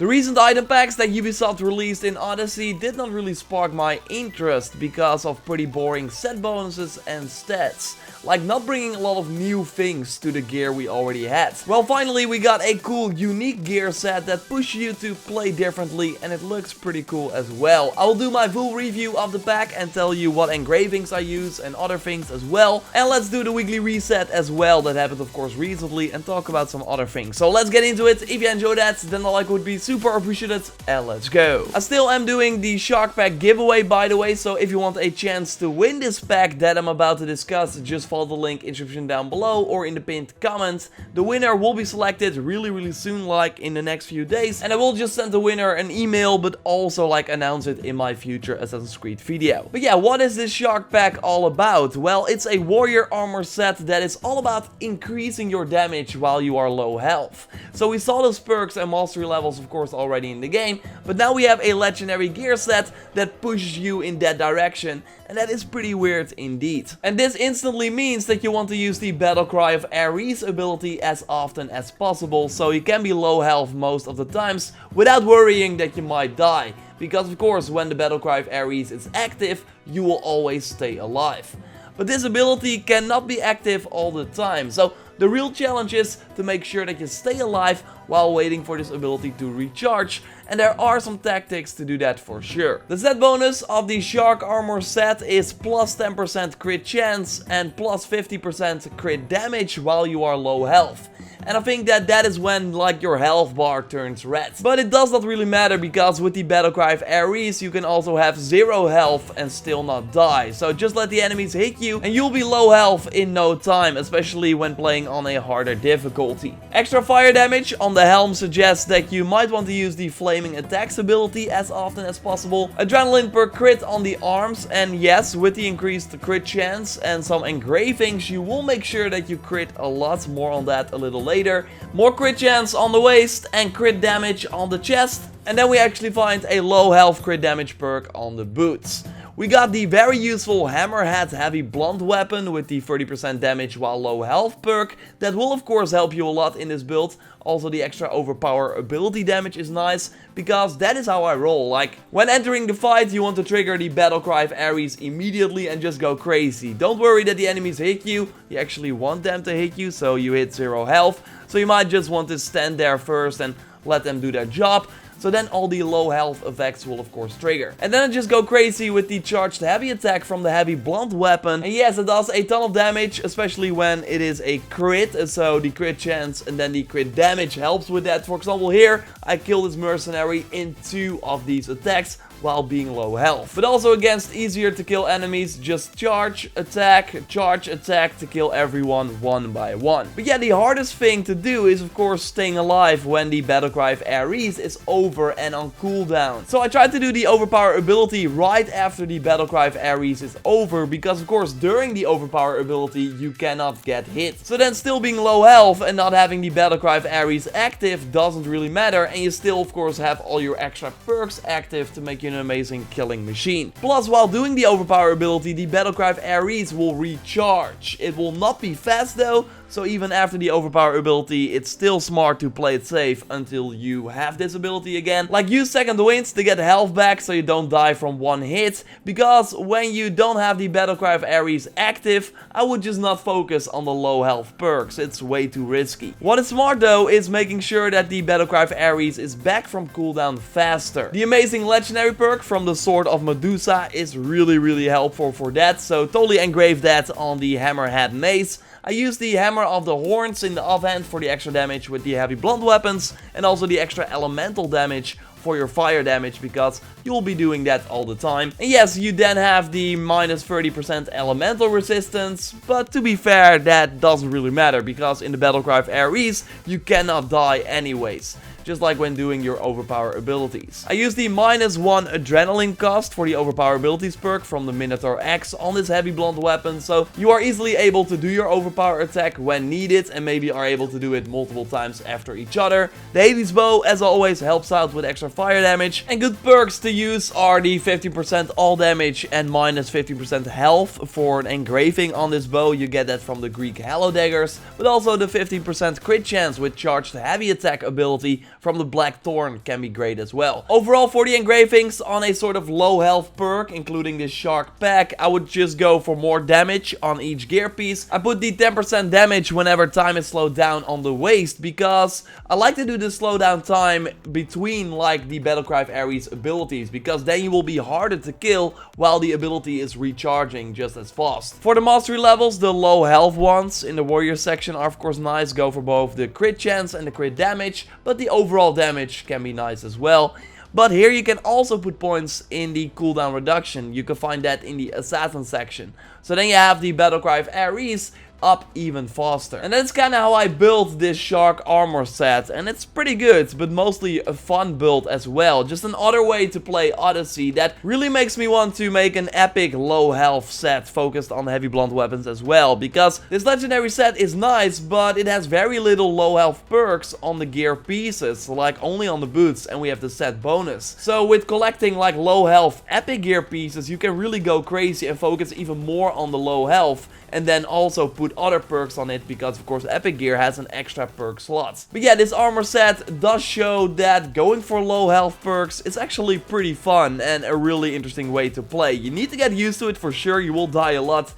The recent item packs that Ubisoft released in Odyssey did not really spark my interest because of pretty boring set bonuses and stats, like not bringing a lot of new things to the gear we already had. Well, finally we got a cool unique gear set that pushes you to play differently, and it looks pretty cool as well. I will do my full review of the pack and tell you what engravings I use and other things as well. And let's do the weekly reset as well, that happened of course recently, and talk about some other things. So let's get into it. If you enjoyed that, then a like would be super appreciated, and let's go. I still am doing the Shark Pack giveaway, by the way, so if you want a chance to win this pack that I'm about to discuss, just follow the link in the description down below or in the pinned comment. The winner will be selected really soon, like in the next few days, and I will just send the winner an email, but also like announce it in my future Assassin Creed video. But yeah, what is this Shark Pack all about? Well, it's a warrior armor set that is all about increasing your damage while you are low health. So we saw those perks and mastery levels of course already in the game, but now we have a legendary gear set that pushes you in that direction, and that is pretty weird indeed. And this instantly means that you want to use the Battle Cry of Ares ability as often as possible, so you can be low health most of the times without worrying that you might die. Because of course when the Battle Cry of Ares is active, you will always stay alive. But this ability cannot be active all the time, so the real challenge is to make sure that you stay alive while waiting for this ability to recharge, and there are some tactics to do that for sure. The set bonus of the Shark Armor set is plus 10% crit chance and plus 50% crit damage while you are low health. And I think that is when like your health bar turns red. But it does not really matter, because with the Battle Cry of Ares you can also have 0 health and still not die. So just let the enemies hit you and you'll be low health in no time, especially when playing on a harder difficulty. Extra fire damage on the helm suggests that you might want to use the Flaming Attacks ability as often as possible. Adrenaline per crit on the arms, and yes, with the increased crit chance and some engravings you will make sure that you crit a lot, more on that a little later. More crit chance on the waist and crit damage on the chest. And then we actually find a low health crit damage perk on the boots. We got the very useful Hammerhead heavy blunt weapon with the 30% damage while low health perk. That will of course help you a lot in this build. Also the extra overpower ability damage is nice, because that is how I roll. Like when entering the fight you want to trigger the Battle Cry of Ares immediately and just go crazy. Don't worry that the enemies hit you, you actually want them to hit you, so you hit 0 health. So you might just want to stand there first and let them do their job. So then all the low health effects will of course trigger. And then I just go crazy with the charged heavy attack from the heavy blunt weapon. And yes, it does a ton of damage, especially when it is a crit. So the crit chance and then the crit damage helps with that. For example here, I kill this mercenary in 2 of these attacks while being low health. But also against easier to kill enemies, just charge, attack to kill everyone one by one. But yeah, the hardest thing to do is of course staying alive when the Battle Cry of Ares is over and on cooldown. So I tried to do the overpower ability right after the Battle Cry of Ares is over, because of course during the overpower ability you cannot get hit. So then still being low health and not having the Battle Cry of Ares active doesn't really matter, and you still of course have all your extra perks active to make you an amazing killing machine. Plus, while doing the overpower ability, the Battle Cry of Ares will recharge. It will not be fast though, so even after the overpower ability, it's still smart to play it safe until you have this ability again. Like use second winds to get health back so you don't die from one hit, because when you don't have the Battle Cry of Ares active, I would just not focus on the low health perks, it's way too risky. What is smart though is making sure that the Battle Cry of Ares is back from cooldown faster. The amazing legendary perk from the Sword of Medusa is really helpful for that, so totally engrave that on the Hammerhead mace. I use the Hammer of the Horns in the offhand for the extra damage with the heavy blunt weapons, and also the extra elemental damage for your fire damage, because you'll be doing that all the time. And yes, you then have the minus 30% elemental resistance, but to be fair, that doesn't really matter, because in the Battle Cry of Ares, you cannot die anyways. just like when doing your overpower abilities. I use the -1 adrenaline cost for the overpower abilities perk from the Minotaur Axe on this heavy blunt weapon, so you are easily able to do your overpower attack when needed and maybe are able to do it multiple times after each other. The Hades bow, as always, helps out with extra fire damage, and good perks to use are the 50% all damage and -50% health for an engraving on this bow. You get that from the Greek Hallow Daggers, but also the 15% crit chance with charged heavy attack ability from the Black Thorn can be great as well. Overall, for the engravings on a sort of low health perk, including this Shark Pack, I would just go for more damage on each gear piece. I put the 10% damage whenever time is slowed down on the waist, because I like to do the slowdown time between like the Battlecry Ares abilities, because then you will be harder to kill while the ability is recharging just as fast. For the mastery levels, the low health ones in the warrior section are of course nice. Go for both the crit chance and the crit damage, but the overall damage can be nice as well. But here you can also put points in the cooldown reduction. You can find that in the Assassin section. So then you have the Battlecry Ares up even faster. And that's kind of how I built this shark armor set, and it's pretty good, but mostly a fun build as well. Just another way to play Odyssey that really makes me want to make an epic low health set focused on heavy blunt weapons as well, because this legendary set is nice, but it has very little low health perks on the gear pieces, like only on the boots, and we have the set bonus. So with collecting like low health epic gear pieces, you can really go crazy and focus even more on the low health, and then also put other perks on it, because of course epic gear has an extra perk slot. But yeah, this armor set does show that going for low health perks is actually pretty fun and a really interesting way to play. You need to get used to it for sure. You will die a lot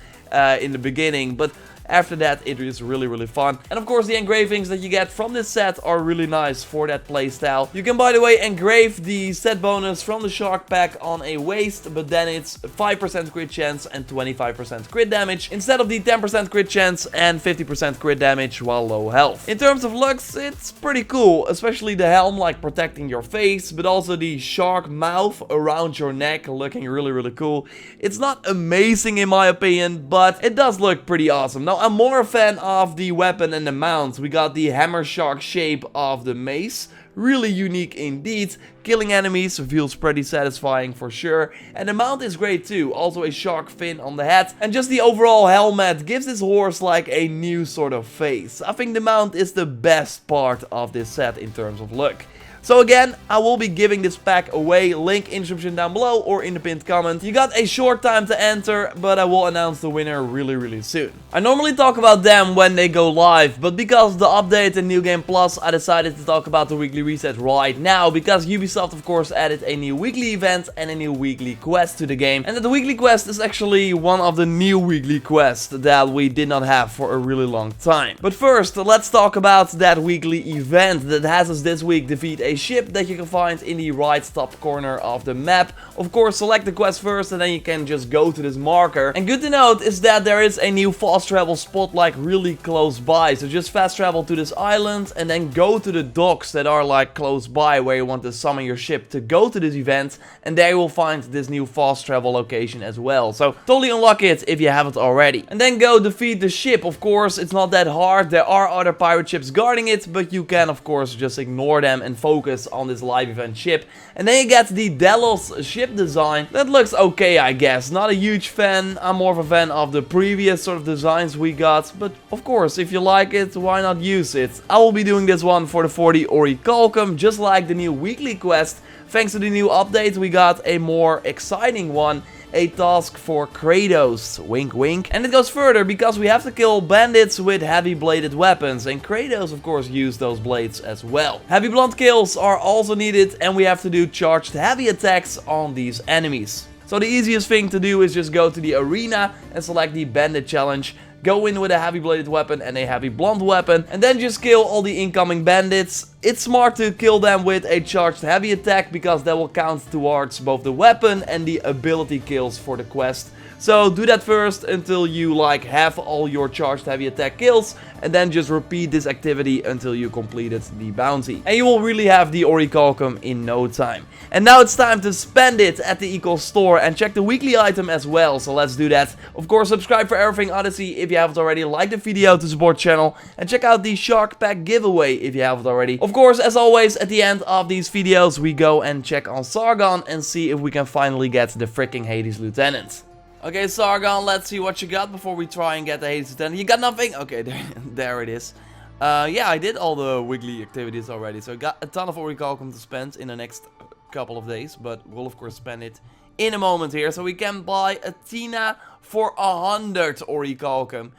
in the beginning, but after that, it is really fun. And of course, the engravings that you get from this set are really nice for that playstyle. You can, by the way, engrave the set bonus from the Shark Pack on a waist, but then it's 5% crit chance and 25% crit damage, instead of the 10% crit chance and 50% crit damage while low health. In terms of looks, it's pretty cool, especially the helm, like protecting your face, but also the shark mouth around your neck looking really cool. It's not amazing in my opinion, but it does look pretty awesome. Now, I'm more a fan of the weapon and the mount. We got the hammer shark shape of the mace. Really unique indeed. Killing enemies feels pretty satisfying for sure. And the mount is great too. Also a shark fin on the head. And just the overall helmet gives this horse like a new sort of face. I think the mount is the best part of this set in terms of look. So again, I will be giving this pack away, link in the description down below or in the pinned comment. You got a short time to enter, but I will announce the winner really soon. I normally talk about them when they go live, but because of the update in New Game Plus, I decided to talk about the weekly reset right now, because Ubisoft of course added a new weekly event and a new weekly quest to the game. And the weekly quest is actually one of the new weekly quests that we did not have for a really long time. But first, let's talk about that weekly event that has us this week defeat a ship that you can find in the right top corner of the map. Of course, select the quest first and then you can just go to this marker. And good to note is that there is a new fast travel spot like really close by. So just fast travel to this island and then go to the docks that are like close by where you want to summon your ship to go to this event. And there you will find this new fast travel location as well. So totally unlock it if you haven't already. And then go defeat the ship. Of course, it's not that hard. There are other pirate ships guarding it, but you can of course just ignore them and focus on this live event ship. And then you get the Delos ship design. That looks okay, I guess. Not a huge fan. I'm more of a fan of the previous sort of designs we got. But of course, if you like it, why not use it? I will be doing this one for the 40 Orichalcum, just like the new weekly quest. Thanks to the new update, we got a more exciting one. A task for Kratos, wink wink. And it goes further because we have to kill bandits with heavy bladed weapons, and Kratos of course used those blades as well. Heavy blunt kills are also needed, and we have to do charged heavy attacks on these enemies. So the easiest thing to do is just go to the arena and select the bandit challenge. Go in with a heavy bladed weapon and a heavy blunt weapon, and then just kill all the incoming bandits. It's smart to kill them with a charged heavy attack, because that will count towards both the weapon and the ability kills for the quest. So do that first until you like have all your charged heavy attack kills, and then just repeat this activity until you completed the bounty. And you will really have the Orichalcum in no time. And now it's time to spend it at the Eco store and check the weekly item as well, so let's do that. Of course, subscribe for everything Odyssey if you haven't already, like the video to support the channel, and check out the Shark Pack giveaway if you haven't already. Of course, as always, at the end of these videos, we go and check on Sargon and see if we can finally get the freaking Hades Lieutenant. Okay, Sargon, let's see what you got before we try and get the Hades Lieutenant. You got nothing? Okay, there it is. Yeah, I did all the weekly activities already, so I got a ton of Orichalcum to spend in the next couple of days, but we'll of course spend it in a moment here. So we can buy Athena for 100 Orichalcum.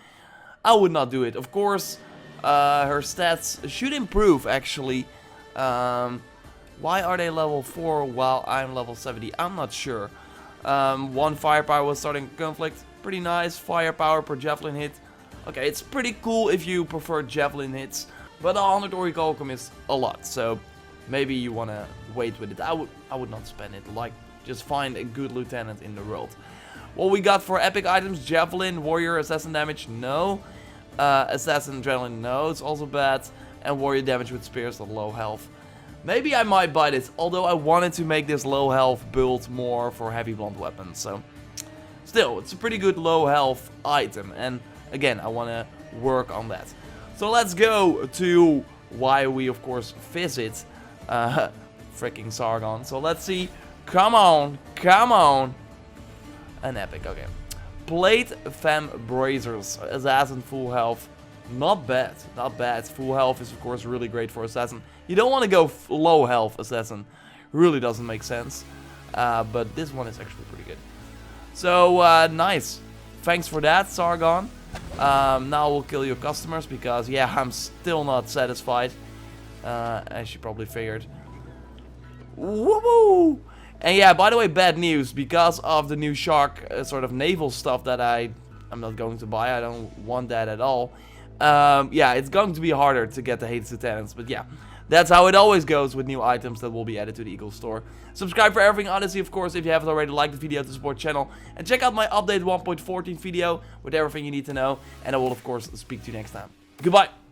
I would not do it. Of course, her stats should improve actually. Why are they level 4 while I'm level 70? I'm not sure. 1 firepower was starting conflict. Pretty nice. Firepower per javelin hit. Okay, it's pretty cool if you prefer javelin hits. But 100 orichalcum is a lot. So maybe you want to wait with it. I would not spend it. Like, just find a good lieutenant in the world. What we got for epic items? Javelin, warrior, assassin damage, no. Assassin adrenaline, no, it's also bad. And warrior damage with spears at low health. Maybe I might buy this, although I wanted to make this low health build more for heavy blunt weapons. So, still, it's a pretty good low health item. And again, I want to work on that. So let's go to why we, of course, visit freaking Sargon. So let's see. Come on, come on. An epic, okay. Plate Femme Bracers, Assassin full health. Not bad, not bad. Full health is of course really great for Assassin. You don't want to go low health Assassin. Really doesn't make sense. But this one is actually pretty good. So, nice. Thanks for that, Sargon. Now we'll kill your customers because, yeah, I'm still not satisfied. As you probably figured. Woo-woo! And yeah, by the way, bad news, because of the new shark sort of naval stuff that I'm not going to buy. I don't want that at all. Yeah, it's going to be harder to get the Hated Lieutenants, but yeah. That's how it always goes with new items that will be added to the Eagle store. Subscribe for everything Odyssey, of course, if you haven't already. Like the video to support the channel. And check out my updated 1.14 video with everything you need to know. And I will, of course, speak to you next time. Goodbye!